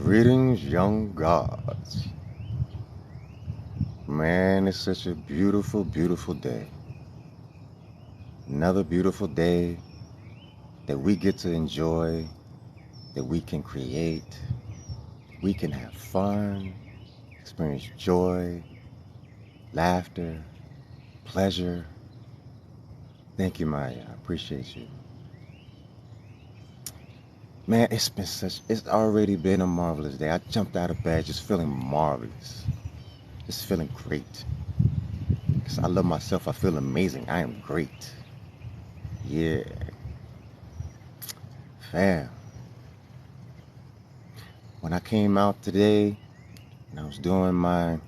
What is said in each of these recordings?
Greetings, young gods. Man, it's such a beautiful, beautiful day. Another beautiful day that we get to enjoy, that we can create, we can have fun, experience joy, laughter, pleasure. Thank you, Maya. I appreciate you. Man, it's already been a marvelous day. I jumped out of bed just feeling marvelous, just feeling great. Because I love myself, I feel amazing. I am great. Yeah, fam. When I came out today and I was doing my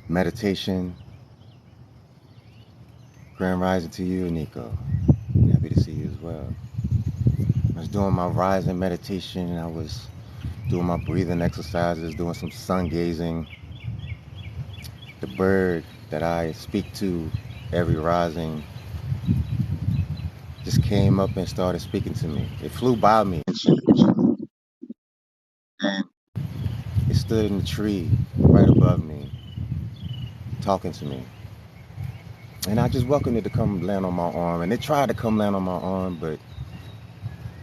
meditation, grand rising to you, Nico. Happy to see you as well. I was doing my rising meditation and I was doing my breathing exercises, doing some sun gazing. The bird that I speak to every rising just came up and started speaking to me. It flew by me and it stood in the tree right above me, talking to me. And I just welcomed it to come land on my arm. And it tried to come land on my arm, but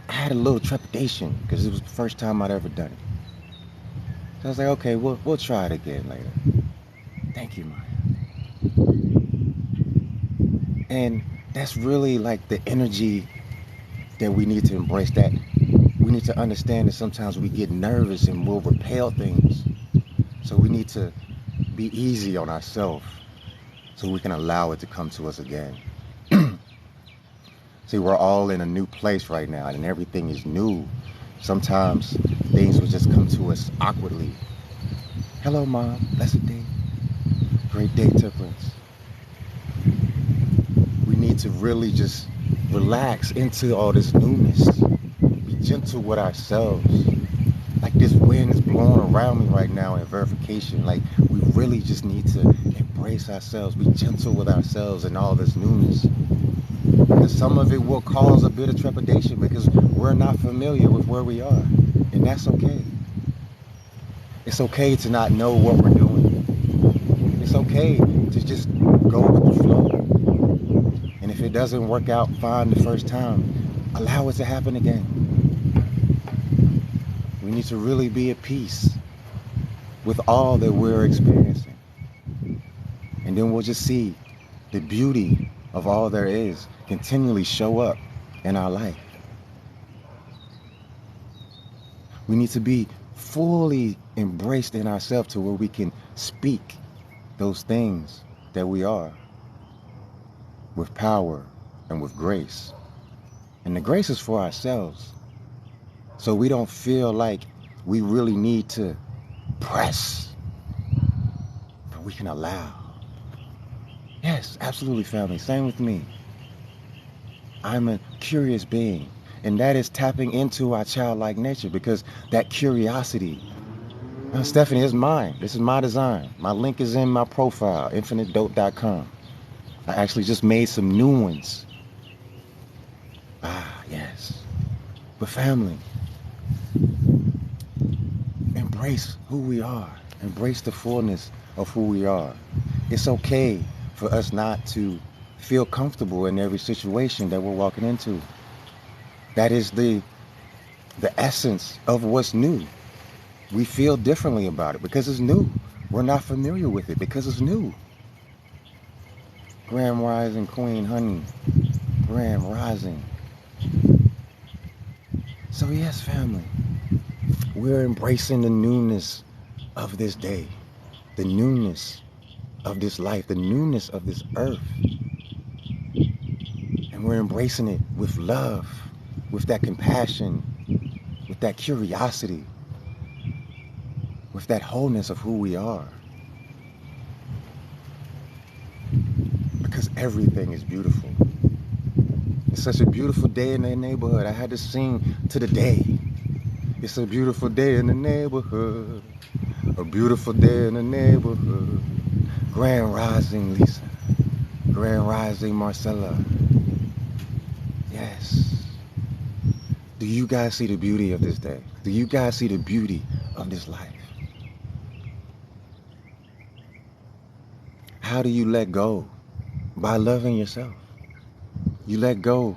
I had a little trepidation because it was the first time I'd ever done it. So I was like, okay, we'll try it again later. Thank you, Maya. And that's really like the energy that we need to embrace. That we need to understand that sometimes we get nervous and we'll repel things. So we need to be easy on ourselves so we can allow it to come to us again. See, we're all in a new place right now and everything is new. Sometimes things will just come to us awkwardly. Hello, Mom. Blessed day. Great day, Temperance. We need to really just relax into all this newness. Be gentle with ourselves. Like this wind is blowing around me right now in verification. Like we really just need to embrace ourselves. Be gentle with ourselves and all this newness. Because some of it will cause a bit of trepidation because we're not familiar with where we are. And that's okay. It's okay to not know what we're doing. It's okay to just go with the flow. And if it doesn't work out fine the first time, allow it to happen again. We need to really be at peace with all that we're experiencing. And then we'll just see the beauty of all there is continually show up in our life. We need to be fully embraced in ourselves to where we can speak those things that we are with power and with grace. And the grace is for ourselves. So we don't feel like we really need to press, but we can allow. Yes, absolutely, family. Same with me. I'm a curious being, and that is tapping into our childlike nature because that curiosity. Now, Stephanie, it's mine. This is my design. My link is in my profile, infinitedope.com. I actually just made some new ones. Ah, yes. But family, embrace who we are. Embrace the fullness of who we are. It's okay for us not to feel comfortable in every situation that we're walking into. That is the essence of what's new. We feel differently about it because it's new. We're not familiar with it because it's new. Grand Rising Queen Honey. Grand Rising. So yes, family, we're embracing the newness of this day, the newness of this life, the newness of this earth. And we're embracing it with love, with that compassion, with that curiosity, with that wholeness of who we are. Because everything is beautiful. It's such a beautiful day in the neighborhood. I had to sing to the day. It's a beautiful day in the neighborhood. A beautiful day in the neighborhood. Grand Rising Lisa. Grand Rising Marcella. Yes. Do you guys see the beauty of this day? Do you guys see the beauty of this life? How do you let go? By loving yourself. You let go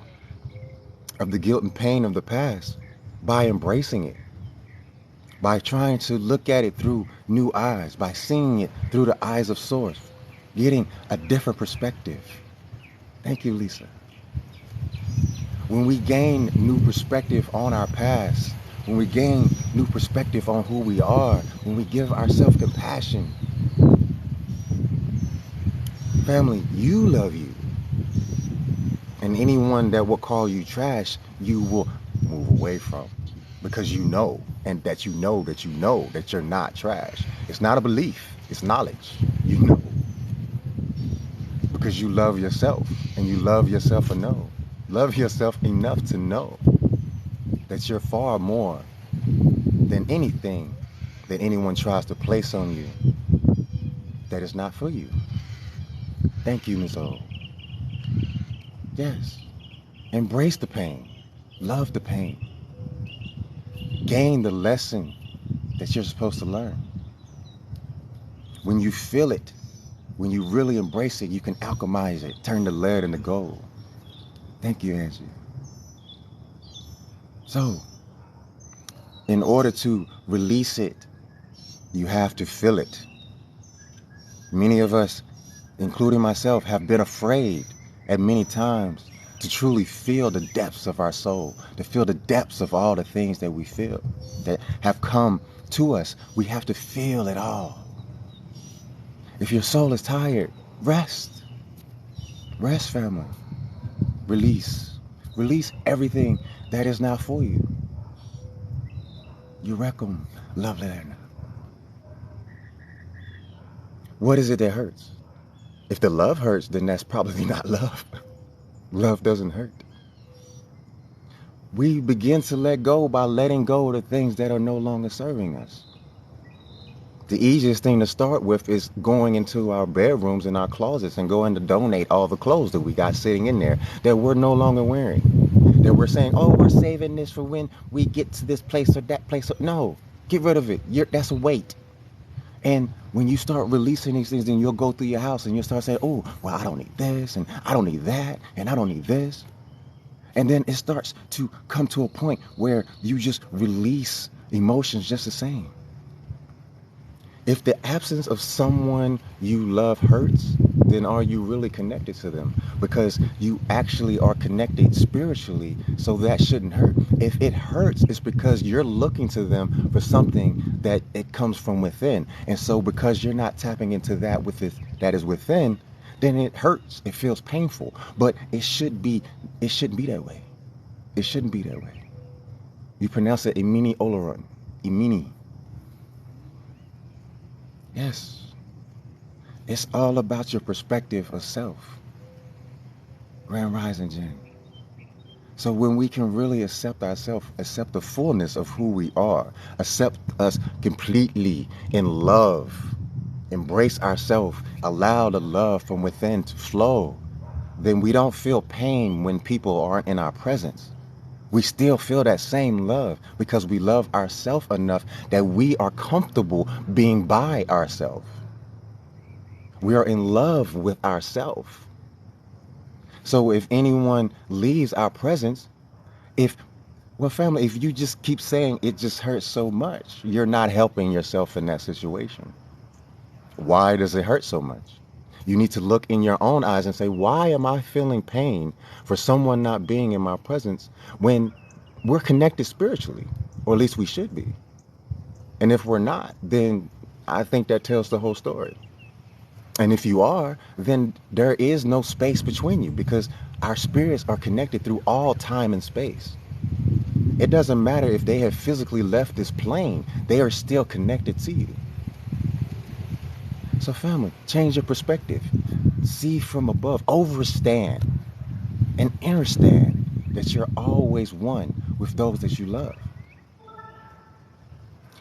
of the guilt and pain of the past by embracing it, by trying to look at it through new eyes, by seeing it through the eyes of Source, getting a different perspective. Thank you, Lisa. When we gain new perspective on our past, when we gain new perspective on who we are, when we give ourselves compassion, family, you love you. And anyone that will call you trash, you will move away from, because you know, and that you know that you know that you're not trash. It's not a belief, it's knowledge. You know, because you love yourself, and you love yourself enough. Love yourself enough to know that you're far more than anything that anyone tries to place on you that is not for you. Thank you, Ms. O. Yes. Embrace the pain. Love the pain. Gain the lesson that you're supposed to learn. When you feel it, when you really embrace it, you can alchemize it, turn the lead into gold. Thank you, Angie. So, in order to release it, you have to feel it. Many of us, including myself, have been afraid at many times to truly feel the depths of our soul, to feel the depths of all the things that we feel, that have come to us. We have to feel it all. If your soul is tired, rest. Rest, family. Release. Release everything that is not for you. You reckon, lovely Lena. What is it that hurts? If the love hurts, then that's probably not love. Love doesn't hurt. We begin to let go by letting go of the things that are no longer serving us. The easiest thing to start with is going into our bedrooms and our closets and going to donate all the clothes that we got sitting in there that we're no longer wearing. That we're saying, oh, we're saving this for when we get to this place or that place. No, get rid of it. That's a weight. And when you start releasing these things, then you'll go through your house and you'll start saying, oh, well, I don't need this, and I don't need that, and I don't need this. And then it starts to come to a point where you just release emotions just the same. If the absence of someone you love hurts, then are you really connected to them? Because you actually are connected spiritually, so that shouldn't hurt. If it hurts, it's because you're looking to them for something that it comes from within. And so because you're not tapping into that that is within, then it hurts. It feels painful. But it shouldn't be that way. It shouldn't be that way. You pronounce it Imini Olaron. Imini. Yes. It's all about your perspective of self. Grand Rising Jen. So when we can really accept ourselves, accept the fullness of who we are, accept us completely in love, embrace ourselves, allow the love from within to flow, then we don't feel pain when people aren't in our presence. We still feel that same love because we love ourselves enough that we are comfortable being by ourselves. We are in love with ourselves. So if anyone leaves our presence, family, if you just keep saying it just hurts so much, you're not helping yourself in that situation. Why does it hurt so much? You need to look in your own eyes and say, why am I feeling pain for someone not being in my presence when we're connected spiritually, or at least we should be? And if we're not, then I think that tells the whole story. And if you are, then there is no space between you because our spirits are connected through all time and space. It doesn't matter if they have physically left this plane, they are still connected to you. So family, change your perspective. See from above, overstand and understand that you're always one with those that you love.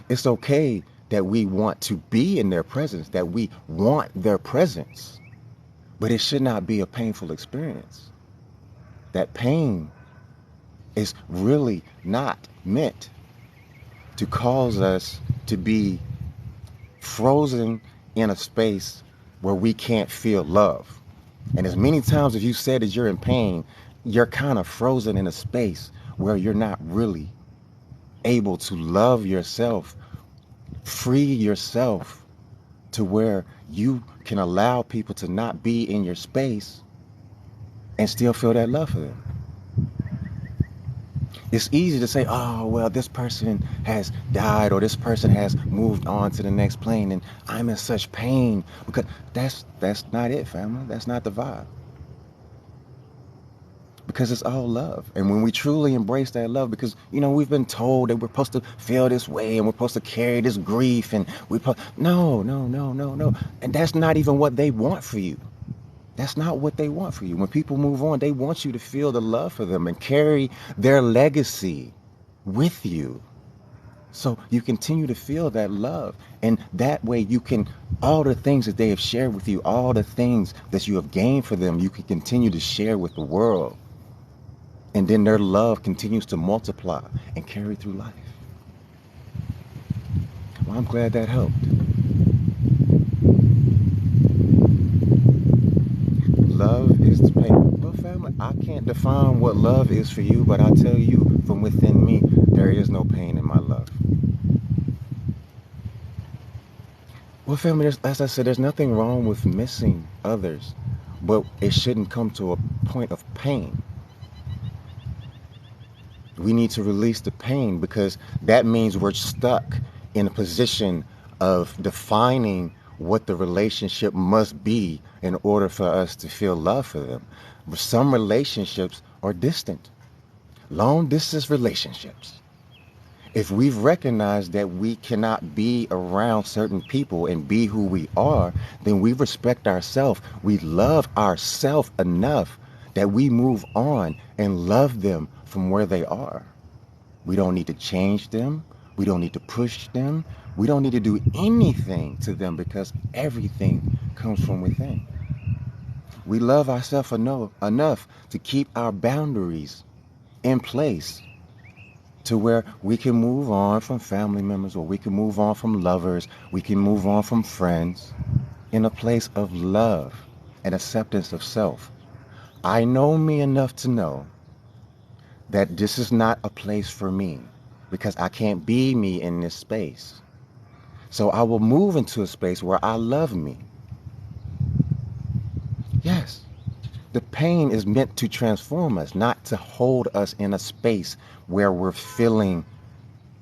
It's okay that we want to be in their presence, that we want their presence, but it should not be a painful experience. That pain It's really not meant to cause us to be frozen in a space where we can't feel love. And as many times as you said that you're in pain, you're kind of frozen in a space where you're not really able to love yourself, free yourself to where you can allow people to not be in your space and still feel that love for them. It's easy to say, oh, well, this person has died or this person has moved on to the next plane and I'm in such pain, because that's not it, family. That's not the vibe. Because it's all love. And when we truly embrace that love, because, we've been told that we're supposed to feel this way and we're supposed to carry this grief and no, no, no, no, no. And that's not even what they want for you. That's not what they want for you. When people move on, they want you to feel the love for them and carry their legacy with you. So you continue to feel that love. And that way you can, all the things that they have shared with you, all the things that you have gained for them, you can continue to share with the world. And then their love continues to multiply and carry through life. Well, I'm glad that helped. Love is the pain. Well, family, I can't define what love is for you, but I tell you from within me, there is no pain in my love. Well, family, as I said, there's nothing wrong with missing others, but it shouldn't come to a point of pain. We need to release the pain, because that means we're stuck in a position of defining what the relationship must be in order for us to feel love for them. Some relationships are distant, long distance relationships. If we've recognized that we cannot be around certain people and be who we are, then we respect ourselves. We love ourselves enough that we move on and love them from where they are. We don't need to change them. We don't need to push them. We don't need to do anything to them, because everything comes from within. We love ourselves enough to keep our boundaries in place to where we can move on from family members, or we can move on from lovers, we can move on from friends in a place of love and acceptance of self. I know me enough to know that this is not a place for me, because I can't be me in this space. So I will move into a space where I love me. Yes, the pain is meant to transform us, not to hold us in a space where we're feeling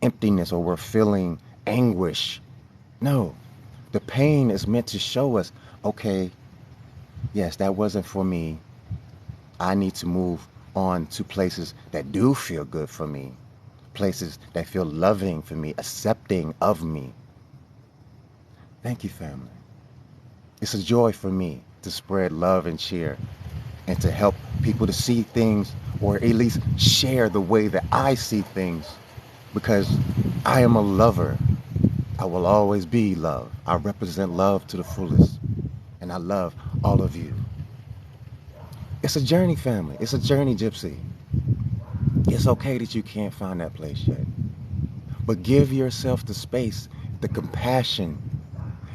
emptiness or we're feeling anguish. No, the pain is meant to show us, okay, yes, that wasn't for me. I need to move on to places that do feel good for me, places that feel loving for me, accepting of me. Thank you, family. It's a joy for me to spread love and cheer and to help people to see things, or at least share the way that I see things, because I am a lover. I will always be love. I represent love to the fullest, and I love all of you. It's a journey, family. It's a journey, Gypsy. It's okay that you can't find that place yet, but give yourself the space, the compassion,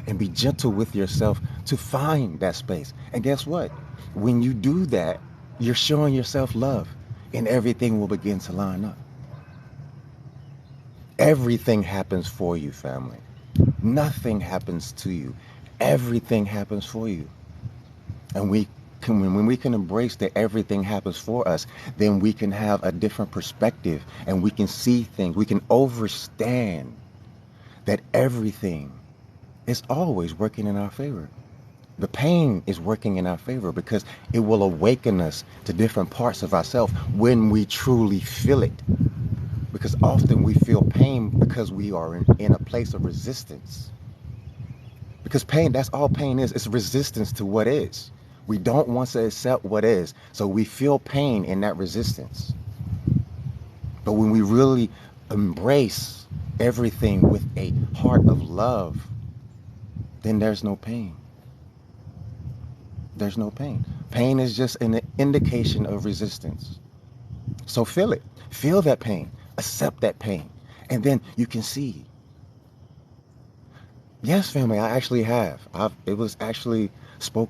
and be gentle with yourself to find that space. And guess what? When you do that, you're showing yourself love, and everything will begin to line up. Everything happens for you, family. Nothing happens to you. Everything happens for you. And when we can embrace that everything happens for us, then we can have a different perspective, and we can see things. We can understand that everything is always working in our favor. The pain is working in our favor, because it will awaken us to different parts of ourselves when we truly feel it. Because often we feel pain because we are in a place of resistance. Because pain, that's all pain is. It's resistance to what is. We don't want to accept what is. So we feel pain in that resistance. But when we really embrace everything with a heart of love, then there's no pain. There's no pain. Pain is just an indication of resistance. So feel it. Feel that pain. Accept that pain. And then you can see. Yes, family, I actually have. It was actually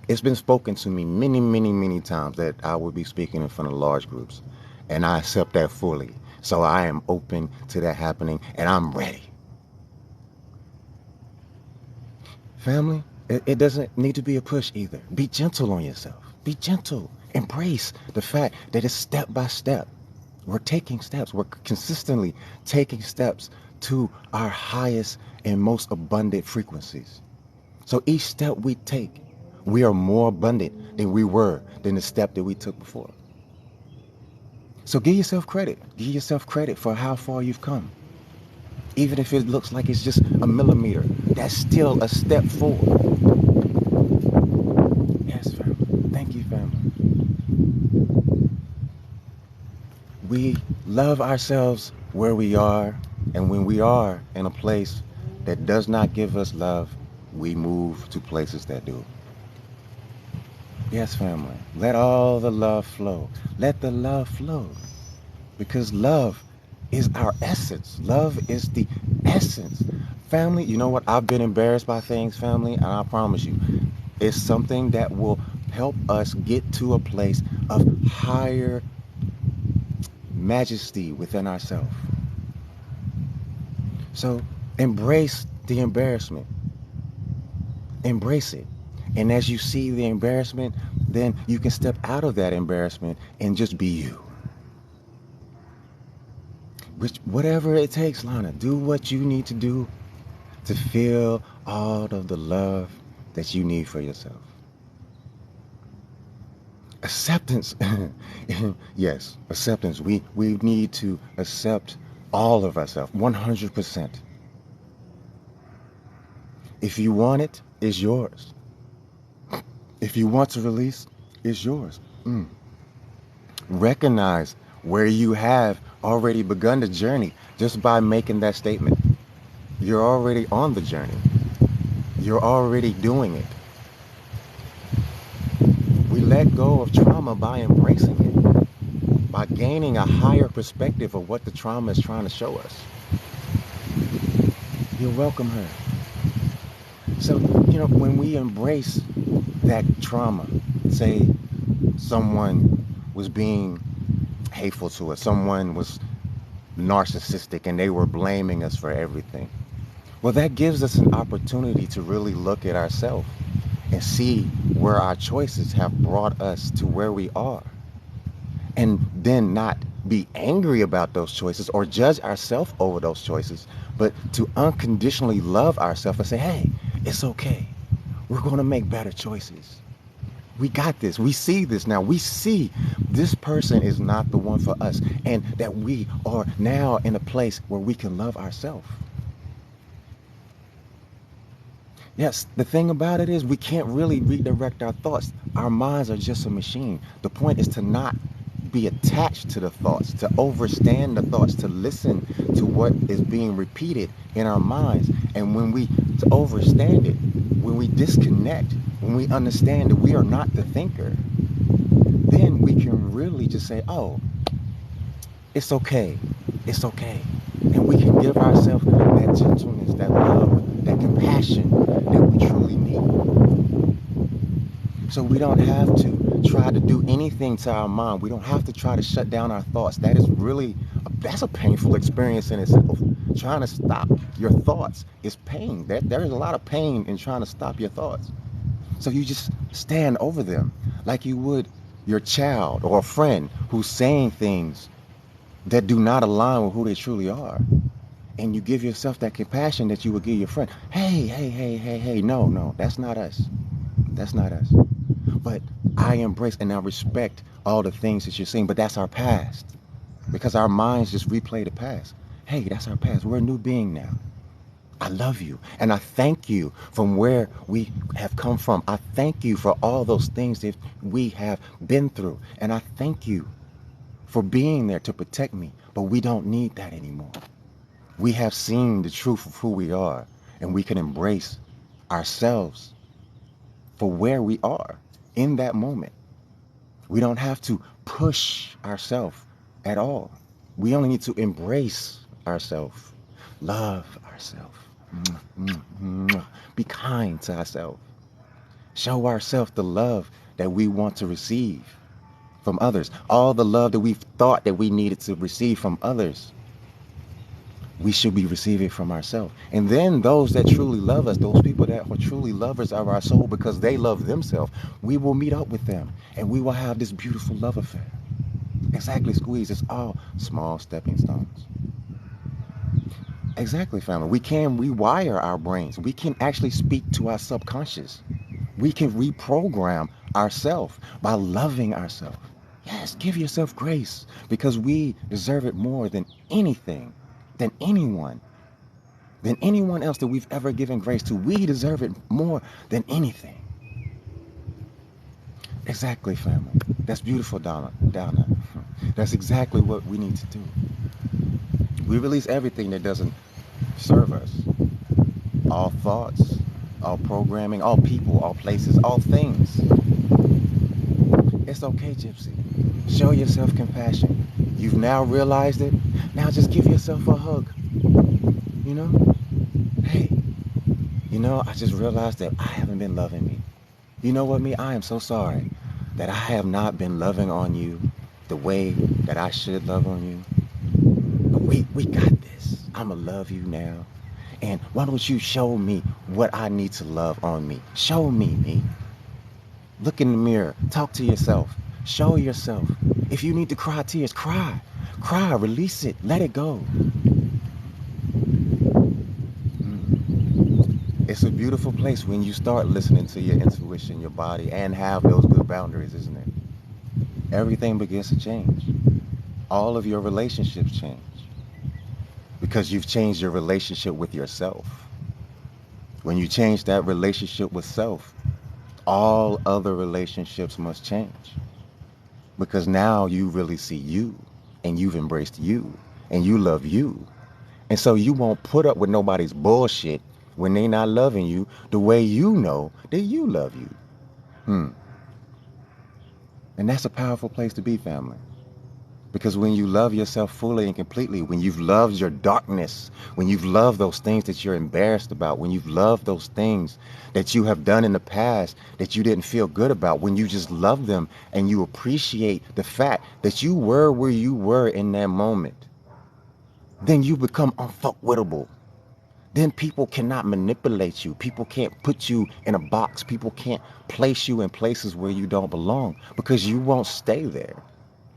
it's been spoken to me many, many, many times that I would be speaking in front of large groups. And I accept that fully. So I am open to that happening and I'm ready. Family, it doesn't need to be a push either. Be gentle on yourself. Be gentle. Embrace the fact that it's step by step. We're taking steps. We're consistently taking steps to our highest and most abundant frequencies. So each step we take, we are more abundant than we were than the step that we took before. So give yourself credit. Give yourself credit for how far you've come. Even if it looks like it's just a millimeter, that's still a step forward. Yes, family. Thank you, family. We love ourselves where we are, and when we are in a place that does not give us love, we move to places that do. Yes, family. Let all the love flow. Let the love flow. Because love is our essence. Love is the essence. Family, you know what? I've been embarrassed by things, family, and I promise you, it's something that will help us get to a place of higher majesty within ourselves. So embrace the embarrassment. Embrace it. And as you see the embarrassment, then you can step out of that embarrassment and just be you. Whatever it takes, Lana, do what you need to do to feel all of the love that you need for yourself. Acceptance. Yes, acceptance. We need to accept all of ourselves, 100%. If you want it, it's yours. If you want to release, it's yours. Recognize where you have already begun the journey just by making that statement. You're already on the journey. You're already doing it. We let go of trauma by embracing it, by gaining a higher perspective of what the trauma is trying to show us. You're welcome her. So, when we embrace that trauma, say someone was being hateful to us, someone was narcissistic and they were blaming us for everything. Well, that gives us an opportunity to really look at ourselves and see where our choices have brought us to where we are. And then not be angry about those choices or judge ourselves over those choices, but to unconditionally love ourselves and say, hey, it's okay. We're going to make better choices. We got this. We see this now. We see this person is not the one for us, and that we are now in a place where we can love ourselves. Yes, the thing about it is we can't really redirect our thoughts. Our minds are just a machine. The point is to not be attached to the thoughts, to understand the thoughts, to listen to what is being repeated in our minds. And when we understand it, when we disconnect, when we understand that we are not the thinker, then we can really just say, oh, it's okay. It's okay. And we can give ourselves that gentleness, that love, that compassion that we truly need. So we don't have to try to do anything to our mind. We don't have to try to shut down our thoughts. That is really, that's a painful experience in itself. Trying to stop your thoughts is pain. There is a lot of pain in trying to stop your thoughts. So you just stand over them like you would your child or a friend who's saying things that do not align with who they truly are. And you give yourself that compassion that you would give your friend. Hey, no, that's not us. That's not us. But I embrace and I respect all the things that you're saying, but that's our past. Because our minds just replay the past. Hey, that's our past. We're a new being now. I love you. And I thank you from where we have come from. I thank you for all those things that we have been through. And I thank you for being there to protect me. But we don't need that anymore. We have seen the truth of who we are, and we can embrace ourselves for where we are in that moment. We don't have to push ourselves at all. We only need to embrace ourselves, love ourselves, be kind to ourselves, show ourselves the love that we want to receive from others. All the love that we've thought that we needed to receive from others, we should be receiving from ourselves. And then those that truly love us, those people that are truly lovers of our soul because they love themselves, we will meet up with them and we will have this beautiful love affair. Exactly, Squeeze. It's all small stepping stones. Exactly, family. We can rewire our brains. We can actually speak to our subconscious. We can reprogram ourselves by loving ourselves. Yes, give yourself grace because we deserve it more than anything, than anyone else that we've ever given grace to. We deserve it more than anything. Exactly, family. That's beautiful, Donna. That's exactly what we need to do. We release everything that doesn't serve us. All thoughts, all programming, all people, all places, all things. It's okay, Gypsy. Show yourself compassion. You've now realized it. Now just give yourself a hug. You know? Hey, I just realized that I haven't been loving me. You know what, me? I am so sorry that I have not been loving on you the way that I should love on you. But we got this. I'ma love you now. And why don't you show me what I need to love on me? Show me. Look in the mirror. Talk to yourself. Show yourself. If you need to cry tears, cry. Cry. Release it. Let it go. It's a beautiful place when you start listening to your intuition, your body, and have those good boundaries, isn't it? Everything begins to change. All of your relationships change because you've changed your relationship with yourself. When you change that relationship with self, all other relationships must change because now you really see you and you've embraced you and you love you. And so you won't put up with nobody's bullshit when they not loving you the way you know that you love you. And that's a powerful place to be, family. Because when you love yourself fully and completely, when you've loved your darkness, when you've loved those things that you're embarrassed about, when you've loved those things that you have done in the past that you didn't feel good about, when you just love them and you appreciate the fact that you were where you were in that moment, then you become unfuckwittable. Then people cannot manipulate you. People can't put you in a box. People can't place you in places where you don't belong because you won't stay there.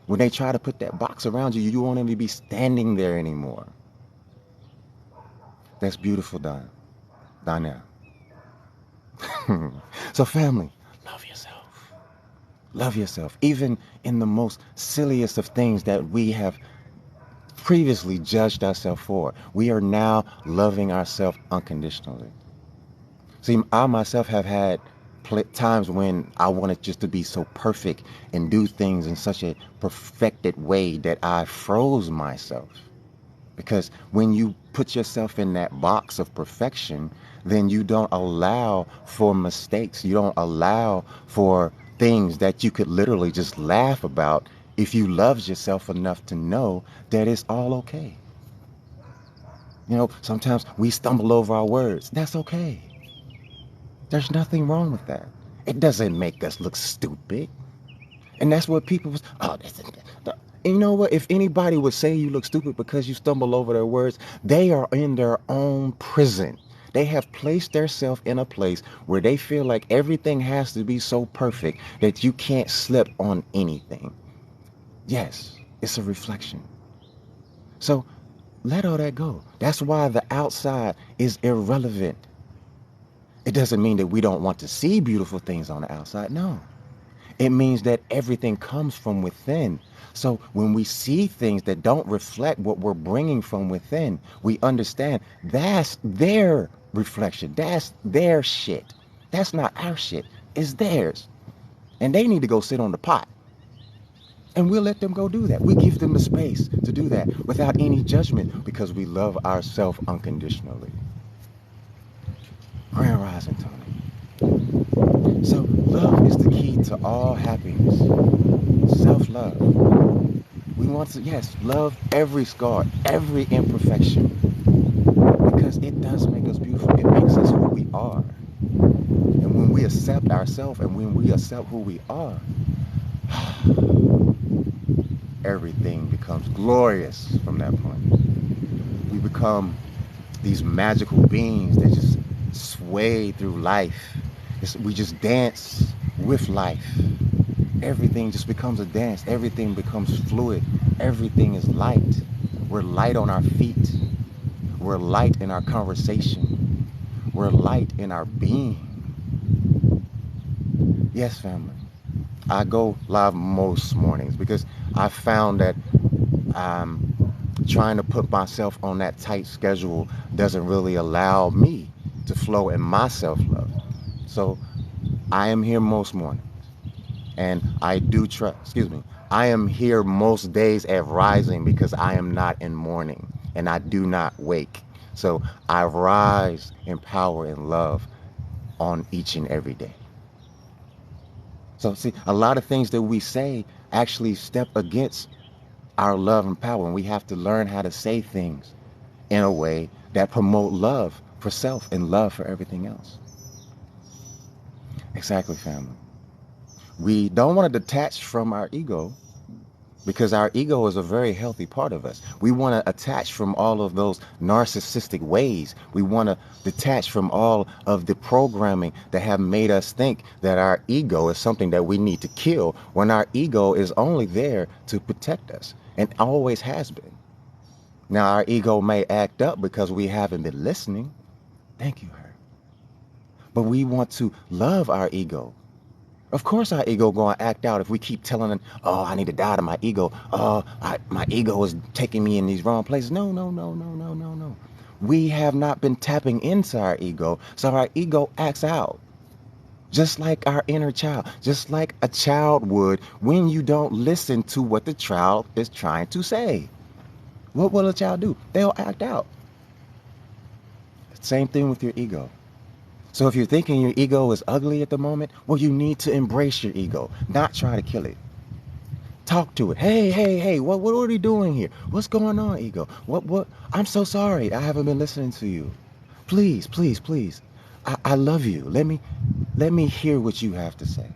When they try to put that box around you, you won't even be standing there anymore. That's beautiful, Donnell. So family, love yourself. Love yourself. Even in the most silliest of things that we have previously judged ourselves for, we are now loving ourselves unconditionally. See, I myself have had times when I wanted just to be so perfect and do things in such a perfected way that I froze myself. Because when you put yourself in that box of perfection, then you don't allow for mistakes. You don't allow for things that you could literally just laugh about if you loved yourself enough to know that it's all okay. Sometimes we stumble over our words. That's okay. There's nothing wrong with that. It doesn't make us look stupid. And that's what people was, oh, and you know what? If anybody would say you look stupid because you stumble over their words, they are in their own prison. They have placed themselves in a place where they feel like everything has to be so perfect that you can't slip on anything. Yes, it's a reflection. So let all that go. That's why the outside is irrelevant. It doesn't mean that we don't want to see beautiful things on the outside. No. It means that everything comes from within. So when we see things that don't reflect what we're bringing from within, we understand that's their reflection. That's their shit. That's not our shit. It's theirs. And they need to go sit on the pot. And we'll let them go do that. We give them the space to do that without any judgment because we love ourselves unconditionally. Grand Rising, Tony. So love is the key to all happiness. Self-love. We want to, yes, love every scar, every imperfection, because it does make us beautiful. It makes us who we are. And when we accept ourselves and when we accept who we are, everything becomes glorious from that point. We become these magical beings that just sway through life. We just dance with life. Everything just becomes a dance. Everything becomes fluid. Everything is light. We're light on our feet. We're light in our conversation. We're light in our being. Yes, family. I go live most mornings because I found that trying to put myself on that tight schedule doesn't really allow me to flow in my self-love. So I am here most mornings, and I do trust, excuse me, I am here most days at rising because I am not in mourning and I do not wake. So I rise in power and love on each and every day. So see, a lot of things that we say actually step against our love and power, and we have to learn how to say things in a way that promote love for self and love for everything else. Exactly, family. We don't want to detach from our ego because our ego is a very healthy part of us. We want to attach from all of those narcissistic ways. We want to detach from all of the programming that have made us think that our ego is something that we need to kill when our ego is only there to protect us and always has been. Now, our ego may act up because we haven't been listening. Thank you, her. But we want to love our ego. Of course our ego gonna act out if we keep telling them, oh, I need to die to my ego. Oh, my ego is taking me in these wrong places. No, no, no, no, no, no, no. We have not been tapping into our ego, so our ego acts out. Just like our inner child, just like a child would when you don't listen to what the child is trying to say. What will a child do? They'll act out. Same thing with your ego. So if you're thinking your ego is ugly at the moment, well, you need to embrace your ego, not try to kill it. Talk to it. Hey, hey, hey, what are we doing here? What's going on, ego? What? I'm so sorry. I haven't been listening to you. Please, please, please. I love you. Let me hear what you have to say.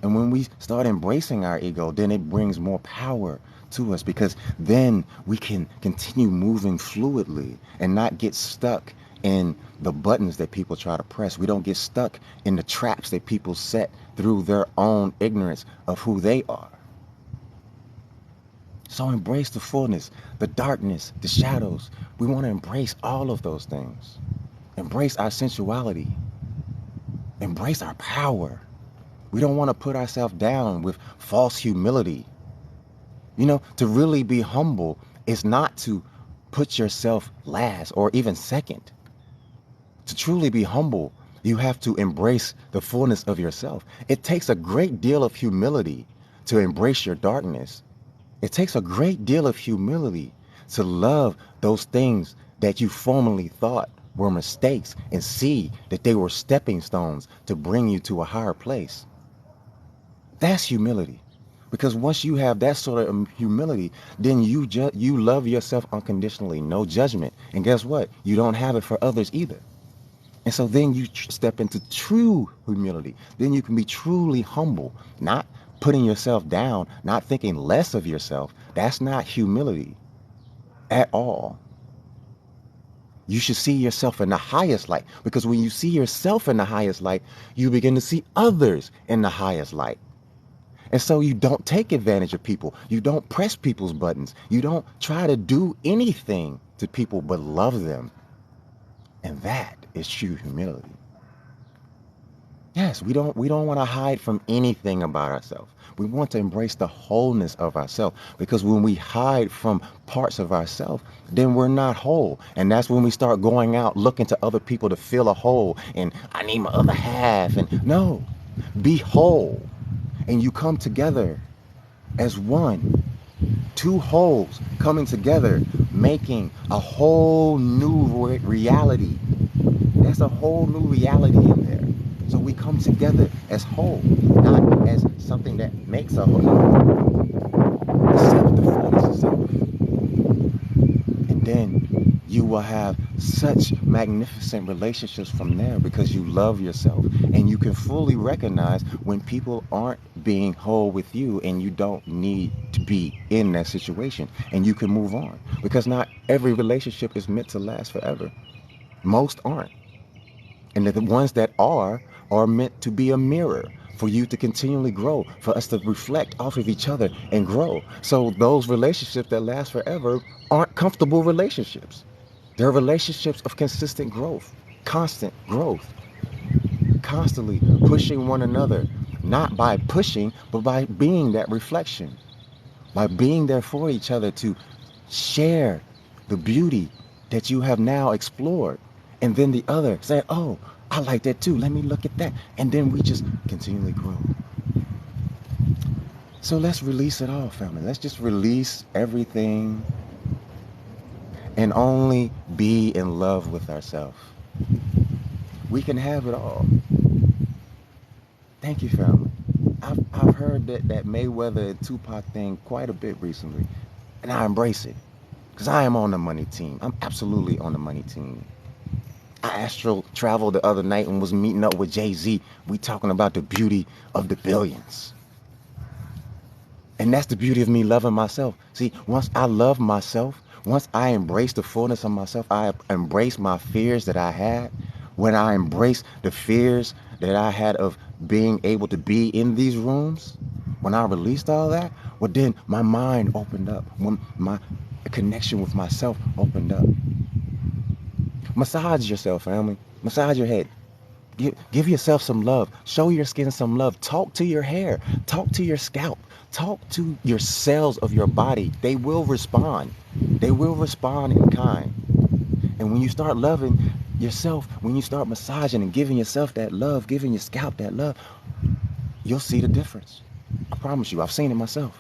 And when we start embracing our ego, then it brings more power to us because then we can continue moving fluidly and not get stuck in the buttons that people try to press. We don't get stuck in the traps that people set through their own ignorance of who they are. So embrace the fullness, the darkness, the shadows. We want to embrace all of those things. Embrace our sensuality. Embrace our power. We don't want to put ourselves down with false humility. You know, to really be humble is not to put yourself last or even second. To truly be humble, you have to embrace the fullness of yourself. It takes a great deal of humility to embrace your darkness. It takes a great deal of humility to love those things that you formerly thought were mistakes and see that they were stepping stones to bring you to a higher place. That's humility. Because once you have that sort of humility, then you love yourself unconditionally, no judgment. And guess what? You don't have it for others either. And so then you step into true humility. Then you can be truly humble, not putting yourself down, not thinking less of yourself. That's not humility at all. You should see yourself in the highest light, because when you see yourself in the highest light, you begin to see others in the highest light. And so you don't take advantage of people. You don't press people's buttons. You don't try to do anything to people but love them. And that is true humility. Yes, we don't want to hide from anything about ourselves. We want to embrace the wholeness of ourselves, because when we hide from parts of ourselves, then we're not whole. And that's when we start going out looking to other people to fill a hole and I need my other half. And no, be whole. And you come together as one. Two wholes coming together, making a whole new reality. There's a whole new reality in there. So we come together as whole, not as something that makes a whole. then you will have such magnificent relationships from there because you love yourself and you can fully recognize when people aren't being whole with you and you don't need to be in that situation and you can move on because not every relationship is meant to last forever. Most aren't. And the ones that are meant to be a mirror for you to continually grow, for us to reflect off of each other and grow. So those relationships that last forever aren't comfortable relationships. They're relationships of consistent growth, constant growth, constantly pushing one another, not by pushing, but by being that reflection, by being there for each other to share the beauty that you have now explored. And then the other say, oh, I like that too. Let me look at that. And then we just continually grow. So let's release it all, family. Let's just release everything and only be in love with ourselves. We can have it all. Thank you, family. I've heard that Mayweather and Tupac thing quite a bit recently, and I embrace it because I am on the money team. I'm absolutely on the money team. I astral traveled the other night and was meeting up with Jay-Z. We talking about the beauty of the billions. And that's the beauty of me loving myself. See, once I love myself, once I embrace the fullness of myself, I embrace my fears that I had. When I embrace the fears that I had of being able to be in these rooms, when I released all that, well, then my mind opened up. When my connection with myself opened up. Massage yourself, family. Massage your head. Give yourself some love. Show your skin some love. Talk to your hair. Talk to your scalp. Talk to your cells of your body. They will respond. They will respond in kind. And when you start loving yourself, when you start massaging and giving yourself that love, giving your scalp that love, you'll see the difference. I promise you, I've seen it myself.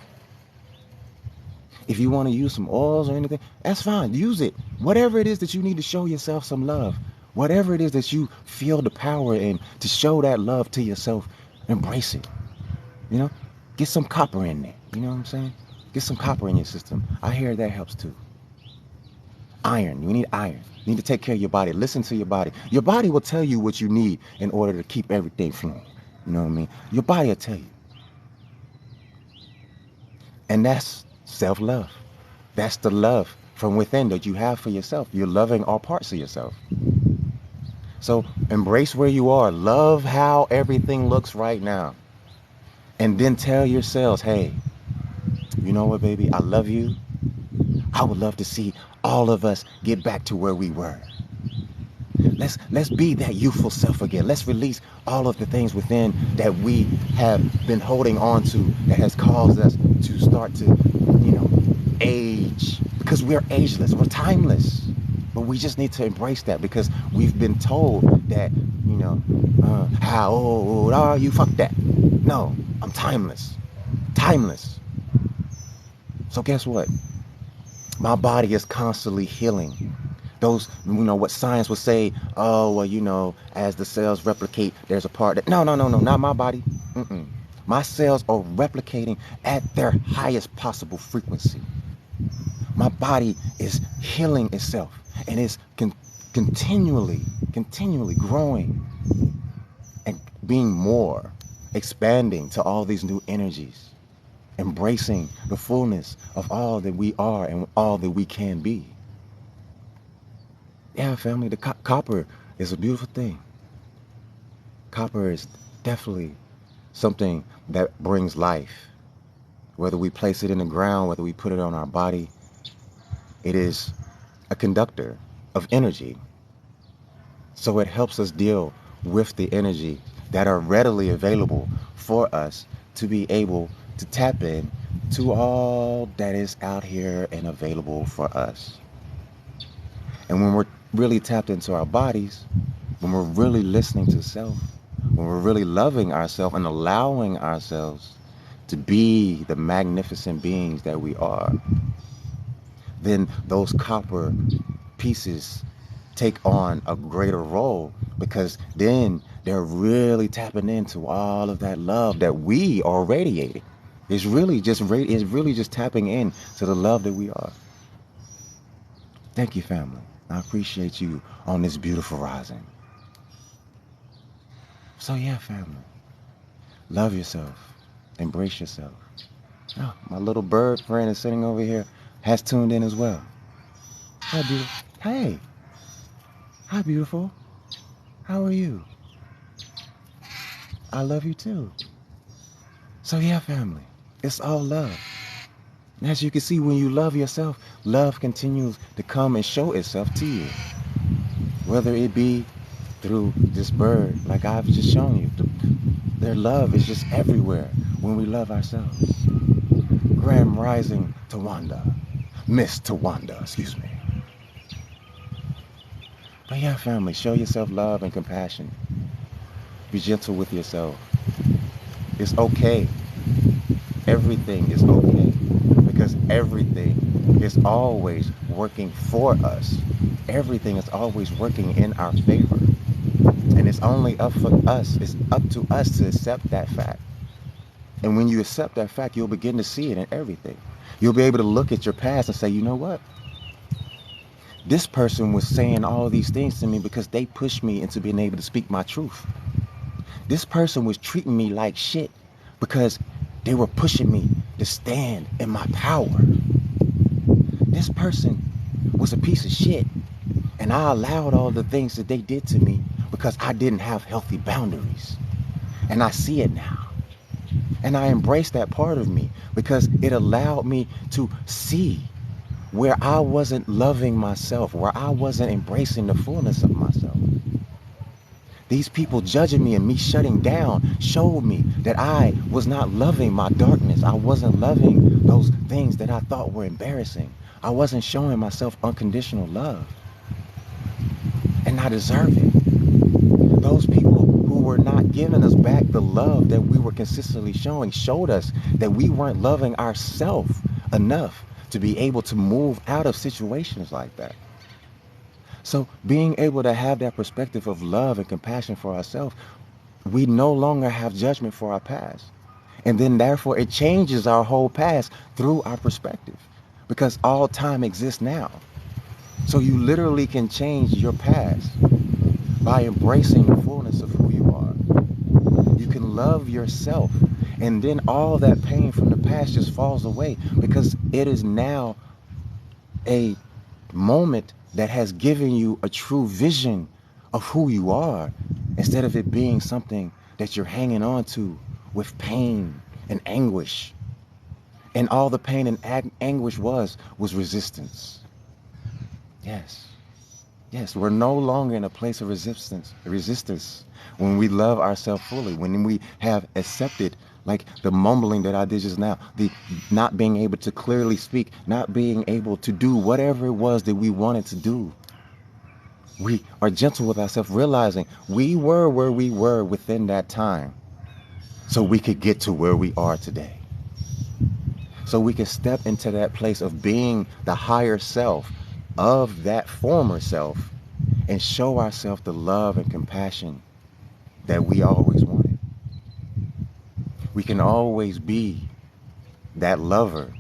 If you want to use some oils or anything, that's fine. Use it. Whatever it is that you need to show yourself some love, whatever it is that you feel the power in to show that love to yourself, embrace it. You know, get some copper in there. You know what I'm saying? Get some copper in your system. I hear that helps too. Iron. You need iron. You need to take care of your body. Listen to your body. Your body will tell you what you need in order to keep everything flowing. You know what I mean? Your body will tell you. And that's self-love. That's the love from within that you have for yourself. You're loving all parts of yourself. So embrace where you are. Love how everything looks right now. And then tell yourselves, hey, you know what, baby? I love you. I would love to see all of us get back to where we were. Let's be that youthful self again. Let's release all of the things within that we have been holding on to that has caused us to start to, age. Because we're ageless, we're timeless. But we just need to embrace that because we've been told that, how old are you? Fuck that. No, I'm timeless. Timeless. So guess what? My body is constantly healing. Those, what science would say, oh, well, as the cells replicate, there's a part that, no, not my body. My cells are replicating at their highest possible frequency. My body is healing itself and is continually growing and being more, expanding to all these new energies, embracing the fullness of all that we are and all that we can be. Yeah, family, the copper is a beautiful thing. Copper is definitely something that brings life. Whether we place it in the ground, whether we put it on our body, it is a conductor of energy. So it helps us deal with the energy that are readily available for us to be able to tap in to all that is out here and available for us. And when we're really tapped into our bodies, when we're really listening to self, when we're really loving ourselves and allowing ourselves to be the magnificent beings that we are, then those copper pieces take on a greater role because then they're really tapping into all of that love that we are radiating. It's really just tapping in to the love that we are. Thank you, family. I appreciate you on this beautiful rising. So yeah, family, love yourself. Embrace yourself. Oh, my little bird friend is sitting over here, has tuned in as well. Hi, beautiful. Hey. Hi, beautiful. How are you? I love you too. So yeah, family, it's all love. And as you can see, when you love yourself, love continues to come and show itself to you. Whether it be through this bird, like I've just shown you, their love is just everywhere when we love ourselves. Grand Rising Tawanda. Miss Tawanda, excuse me. But yeah, family, show yourself love and compassion. Be gentle with yourself. It's okay. Everything is okay. Because everything is always working for us. Everything is always working in our favor. And it's only up for us, it's up to us to accept that fact. And when you accept that fact, you'll begin to see it in everything. You'll be able to look at your past and say, you know what? This person was saying all these things to me because they pushed me into being able to speak my truth. This person was treating me like shit because they were pushing me to stand in my power. This person was a piece of shit, and I allowed all the things that they did to me because I didn't have healthy boundaries. And I see it now. And I embrace that part of me because it allowed me to see where I wasn't loving myself, where I wasn't embracing the fullness of myself. These people judging me and me shutting down showed me that I was not loving my darkness. I wasn't loving those things that I thought were embarrassing. I wasn't showing myself unconditional love. And I deserve it. Those people who were not giving us back the love that we were consistently showing showed us that we weren't loving ourselves enough to be able to move out of situations like that. So being able to have that perspective of love and compassion for ourselves, we no longer have judgment for our past. And then therefore it changes our whole past through our perspective because all time exists now. So you literally can change your past by embracing the fullness of who you are. You can love yourself, and then all that pain from the past just falls away because it is now a moment that has given you a true vision of who you are instead of it being something that you're hanging on to with pain and anguish. And all the pain and anguish was resistance. Yes. Yes, we're no longer in a place of resistance when we love ourselves fully, when we have accepted, like the mumbling that I did just now, the not being able to clearly speak, not being able to do whatever it was that we wanted to do. We are gentle with ourselves, realizing we were where we were within that time so we could get to where we are today. So we can step into that place of being the higher self of that former self and show ourselves the love and compassion that we always wanted. We can always be that lover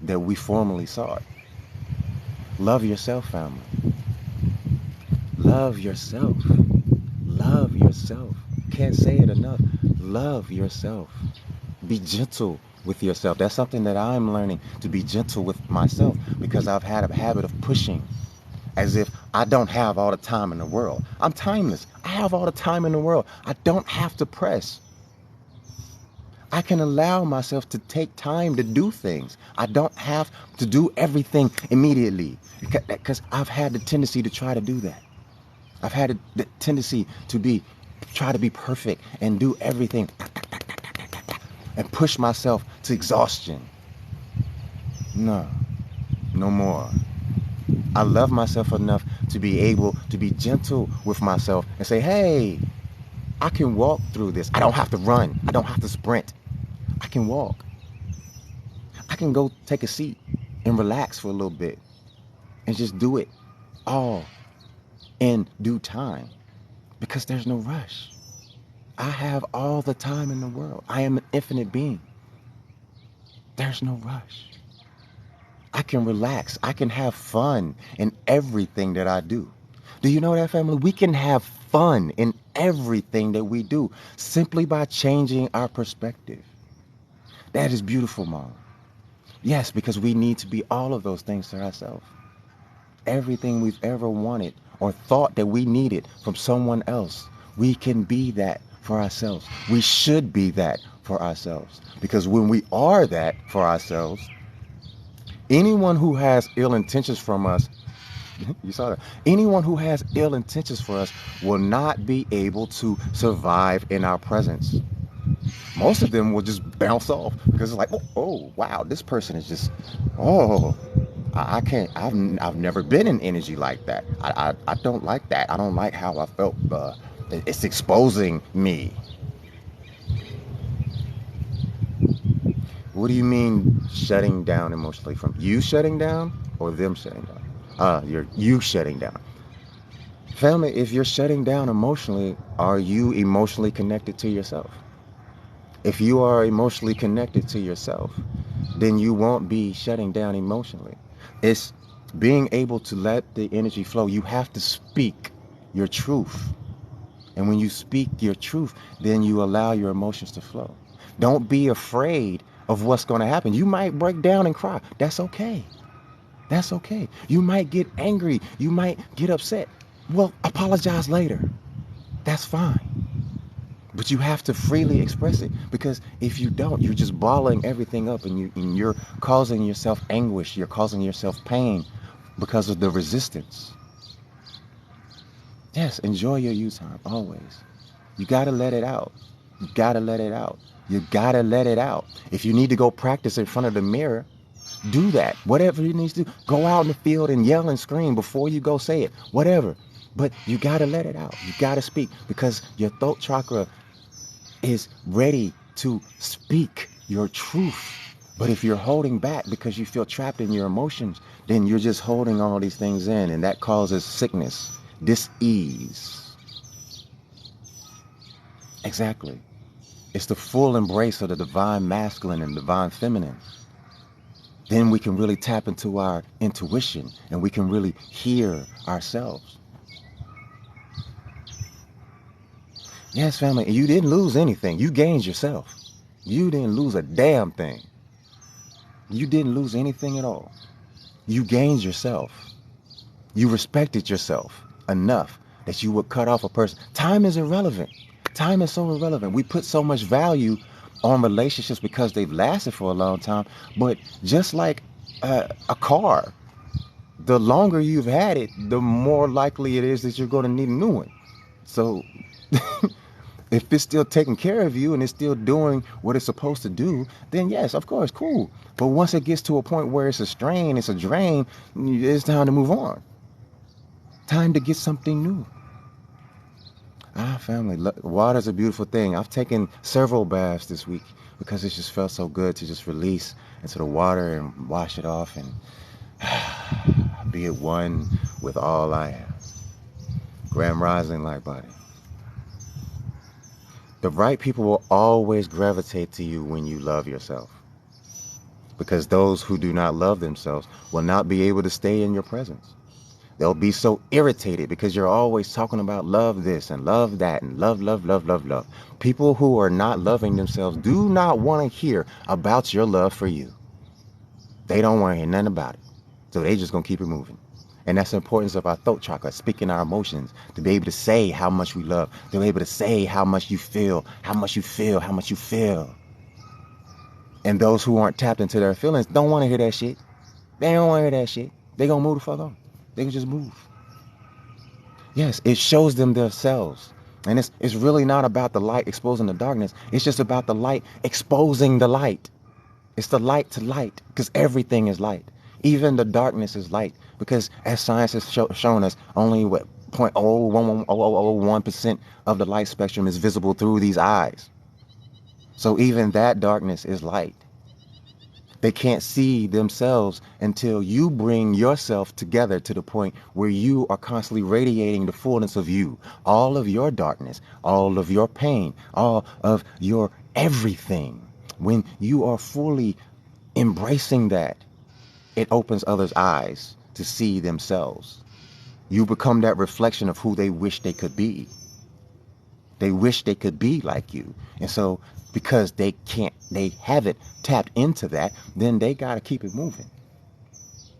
that we formerly sought. Love yourself, family. Love yourself. Love yourself. Can't say it enough. Love yourself. Be gentle with yourself. That's something that I'm learning, to be gentle with myself, because I've had a habit of pushing as if I don't have all the time in the world. I'm timeless. I have all the time in the world. I don't have to press. I can allow myself to take time to do things. I don't have to do everything immediately because I've had the tendency to try to do that. I've had the tendency to try to be perfect and do everything and push myself to exhaustion. No, no more. I love myself enough to be able to be gentle with myself and say, hey, I can walk through this. I don't have to run. I don't have to sprint. I can walk. I can go take a seat and relax for a little bit and just do it all in due time because there's no rush. I have all the time in the world. I am an infinite being. There's no rush. I can relax. I can have fun in everything that I do. Do you know that, family? We can have fun in everything that we do simply by changing our perspective. That is beautiful, Mom. Yes, because we need to be all of those things to ourselves. Everything we've ever wanted or thought that we needed from someone else, we can be that for ourselves. We should be that for ourselves. Because when we are that for ourselves, anyone who has ill intentions from us, you saw that, anyone who has ill intentions for us will not be able to survive in our presence. Most of them will just bounce off because it's like, oh wow, this person is just, oh, I can't. I've never been in energy like that. I don't like that. I don't like how I felt. It's exposing me. What do you mean shutting down emotionally? From you shutting down or them shutting down? You're you shutting down. Family, if you're shutting down emotionally, are you emotionally connected to yourself? If you are emotionally connected to yourself, then you won't be shutting down emotionally. It's being able to let the energy flow. You have to speak your truth. And when you speak your truth, then you allow your emotions to flow. Don't be afraid of what's going to happen. You might break down and cry. That's okay. That's okay. You might get angry. You might get upset. Well, apologize later. That's fine. But you have to freely express it, because if you don't, you're just bottling everything up, and you're causing yourself anguish. You're causing yourself pain because of the resistance. Yes, enjoy your you time always. You got to let it out. You got to let it out. You got to let it out. If you need to go practice in front of the mirror, do that. Whatever you need to do. Go out in the field and yell and scream before you go say it. Whatever. But you got to let it out. You got to speak, because your throat chakra is ready to speak your truth. But if you're holding back because you feel trapped in your emotions, then you're just holding all these things in, and that causes sickness, dis-ease. Exactly. It's the full embrace of the divine masculine and divine feminine. Then we can really tap into our intuition, and we can really hear ourselves. Yes, family, you didn't lose anything. You gained yourself. You didn't lose a damn thing. You didn't lose anything at all. You gained yourself. You respected yourself enough that you would cut off a person. Time is irrelevant. Time is so irrelevant. We put so much value on relationships because they've lasted for a long time. But just like a car, the longer you've had it, the more likely it is that you're going to need a new one. So if it's still taking care of you and it's still doing what it's supposed to do, then yes, of course, cool. But once it gets to a point where it's a strain, it's a drain, it's time to move on. Time to get something new. Family, water's a beautiful thing. I've taken several baths this week because it just felt so good to just release into the water and wash it off and be at one with all I am. Grand Rising Light Body. The right people will always gravitate to you when you love yourself, because those who do not love themselves will not be able to stay in your presence. They'll be so irritated because you're always talking about love this and love that and love, love, love, love, love. People who are not loving themselves do not want to hear about your love for you. They don't want to hear nothing about it. So they just going to keep it moving. And that's the importance of our throat chakra, speaking our emotions, to be able to say how much we love, to be able to say how much you feel, how much you feel, how much you feel. And those who aren't tapped into their feelings don't want to hear that shit. They don't want to hear that shit. They going to move the fuck on. They can just move. Yes, it shows them themselves. And it's really not about the light exposing the darkness. It's just about the light exposing the light. It's the light to light, because everything is light. Even the darkness is light, because as science has shown us, only what 0.001% of the light spectrum is visible through these eyes. So even that darkness is light. They can't see themselves until you bring yourself together to the point where you are constantly radiating the fullness of you, all of your darkness, all of your pain, all of your everything. When you are fully embracing that, it opens others' eyes to see themselves. You become that reflection of who they wish they could be. They wish they could be like you. And so because they haven't tapped into that, then they got to keep it moving.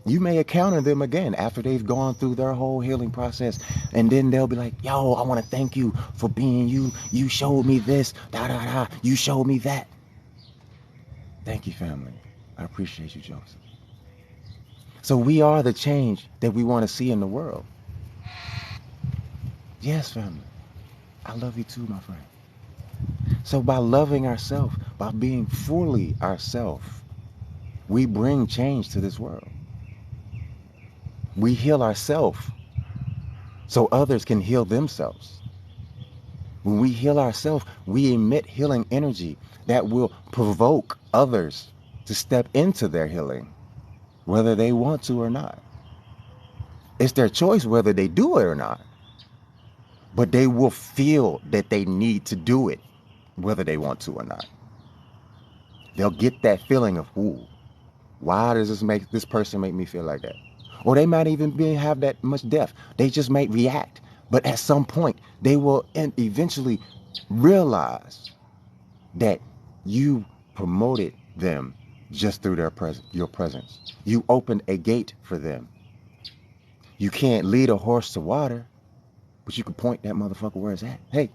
You may encounter them again after they've gone through their whole healing process. And then they'll be like, yo, I want to thank you for being you. You showed me this, da, da, da. You showed me that. Thank you, family. I appreciate you, Joseph. So we are the change that we want to see in the world. Yes, family. I love you too, my friend. So by loving ourselves, by being fully ourselves, we bring change to this world. We heal ourselves so others can heal themselves. When we heal ourselves, we emit healing energy that will provoke others to step into their healing, whether they want to or not. It's their choice whether they do it or not. But they will feel that they need to do it, whether they want to or not. They'll get that feeling of, ooh, why does this person make me feel like that? Or they might even have that much depth. They just might react. But at some point, they will eventually realize that you promoted them just through your presence. You opened a gate for them. You can't lead a horse to water, but you can point that motherfucker where it's at. Hey,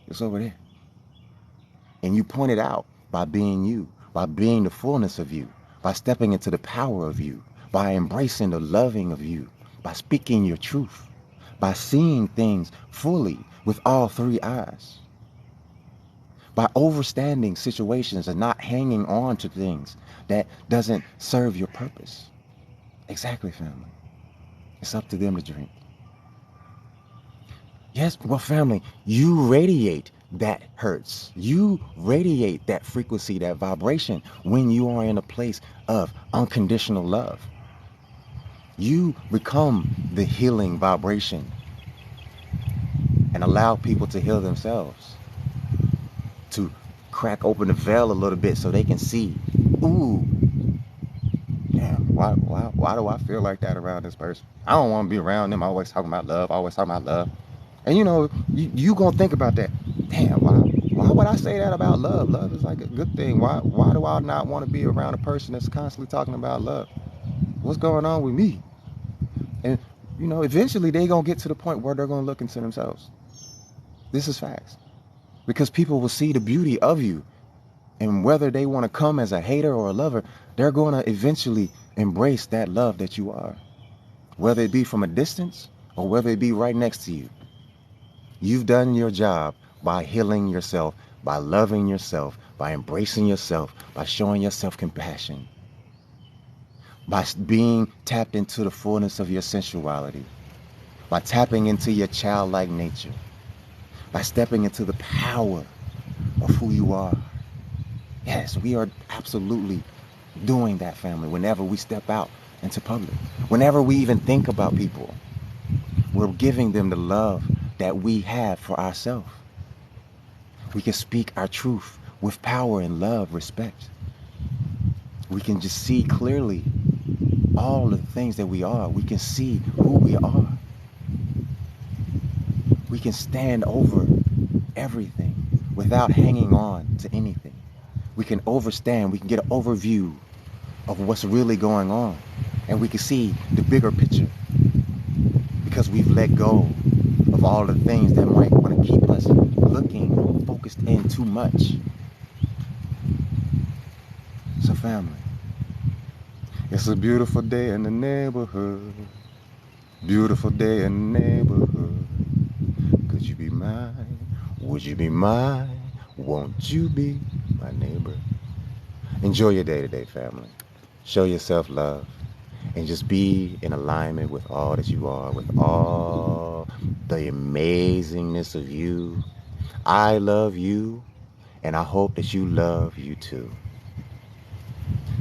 it's over there. And you point it out by being you, by being the fullness of you, by stepping into the power of you, by embracing the loving of you, by speaking your truth, by seeing things fully with all three eyes, by overstanding situations and not hanging on to things that doesn't serve your purpose. Exactly, family. It's up to them to drink. Yes, well, family, you radiate that hurts. You radiate that frequency, that vibration when you are in a place of unconditional love. You become the healing vibration and allow people to heal themselves, to crack open the veil a little bit so they can see, ooh, yeah, why do I feel like that around this person? I don't want to be around them. Always talking about love, always talking about love. And you gonna think about that. Damn, why would I say that about love? Love is like a good thing. Why do I not want to be around a person that's constantly talking about love? What's going on with me? And eventually they gonna get to the point where they're gonna look into themselves. This is facts. Because people will see the beauty of you. And whether they want to come as a hater or a lover, they're gonna eventually embrace that love that you are. Whether it be from a distance or whether it be right next to you. You've done your job by healing yourself, by loving yourself, by embracing yourself, by showing yourself compassion, by being tapped into the fullness of your sensuality, by tapping into your childlike nature, by stepping into the power of who you are. Yes, we are absolutely doing that, family, whenever we step out into public. Whenever we even think about people, we're giving them the love that we have for ourselves. We can speak our truth with power and love, respect. We can just see clearly all the things that we are. We can see who we are. We can stand over everything without hanging on to anything. We can overstand. We can get an overview of what's really going on. And we can see the bigger picture because we've let go of all the things that might want to keep us looking focused in too much. So family, it's a beautiful day in the neighborhood. Beautiful day in the neighborhood. Could you be mine? Would you be mine? Won't you be my neighbor? Enjoy your day today, family. Show yourself love and just be in alignment with all that you are, with all the amazingness of you. I love you, and I hope that you love you too.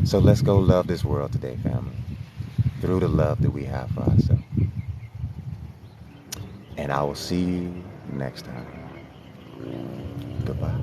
So let's go love this world today, family, through the love that we have for ourselves. And I will see you next time. Goodbye.